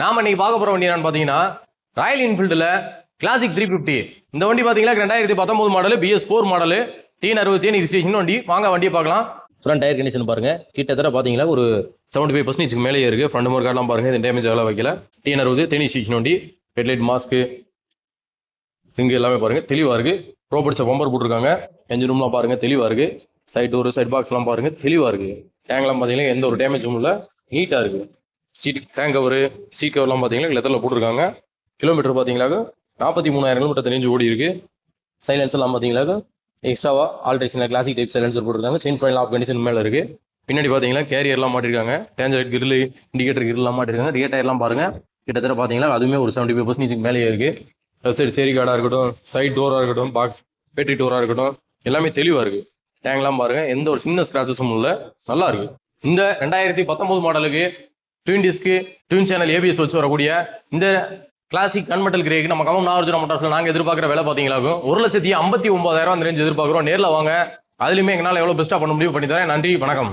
நாம இன்னைக்கு பார்க்க போற வண்டி என்னன்னு பாத்தீங்கன்னா ராயல் என்ஃபீல்டுல கிளாசிக் 350. இந்த வண்டி பாத்தீங்கன்னா 2019 model BS4 model T60 registration வண்டி. வாங்க வண்டியை பார்க்கலாம். ஃப்ரண்ட் டயர் கண்டிஷன் பாருங்க, கிட்டத்தட்ட பாத்தீங்கன்னா ஒரு 75% மேலேயே இருக்கு. ஃப்ரண்ட் மோர் கார்டெல்லாம் பாருங்க, இது டேமேஜ் ஆகல வைக்கல. T60 ரிஜிஸ்ட்ரேஷன் வண்டி. ஹெட்லைட் மாஸ்க் இங்க எல்லாமே பாருங்க தெளிவா இருக்கு. ப்ரோ பிடிச்ச பம்பர் போட்டிருக்காங்க. என்ஜின் ரூம்லாம் பாருங்க தெளிவா இருக்கு. சைட் டோர் சைட் பாக்ஸ் எல்லாம் பாருங்க தெளிவா இருக்கு. டேங்க்லாம் பாத்தீங்கன்னா எந்த ஒரு டேமேஜும் இல்லை, நீட்டா இருக்கு. சீட் டேங்க் கவர் சீட் கவர்லாம் பார்த்தீங்கன்னா லெதரில் போட்டிருக்காங்க. கிலோமீட்டர் பார்த்தீங்கன்னாக்க 43,000 கிலோமீட்டர் தெரிஞ்சு ஓடி இருக்கு. சைலன்ஸ் எல்லாம் பார்த்தீங்கன்னாக்க எக்ஸ்ட்ராவா ஆல்ட்ரேஷன் கிளாசிக் டைப் சைலன்சர் போட்டிருக்காங்க. செயின் ஃபைனல் ஆஃப் கண்டிஷன் மேலே இருக்கு. பின்னாடி பார்த்தீங்கன்னா கேரியர்லாம் மாட்டிருக்காங்க. டேஞ்சர் கிரில் இண்டிகேட்டர் கிரில்லாம் மாட்டிருக்காங்க. ரியர் டயர்லாம் பாருங்க, கிட்டத்தட்ட பார்த்தீங்கன்னா அதுவுமே ஒரு 75% மேலேயே இருக்கு. லெஃப்ட் சைடு சேரி கார்டாக இருக்கட்டும், சைட் டோராக இருக்கட்டும், பாக்ஸ் பேட்டரி டோராக இருக்கட்டும், எல்லாமே தெளிவாக இருக்கு. டேங்க்லாம் பாருங்க, எந்த ஒரு சின்ன ஸ்கிராச்சஸும் இல்லை, நல்லா இருக்கு. இந்த 2019 மாடலுக்கு twin disk twin channel ABS வச்சு வரக்கூடிய இந்த கிளாசிக் கன்மெட்டல் கிரேக்கு நம்ம கமம் நாகார்ஜுனா மோட்டார்ஸ்ல நாங்கள் எதிர்பார்க்குற விலை பார்த்தீங்களாக்கும் 1,59,000 அந்த ரேஞ்ச் எதிர்பார்க்குறோம். நேரில் வாங்க, அதுலேயுமே எங்களால் எவ்வளோ பெஸ்ட்டாக பண்ண முடியும் பண்ணி தரேன். நன்றி, வணக்கம்.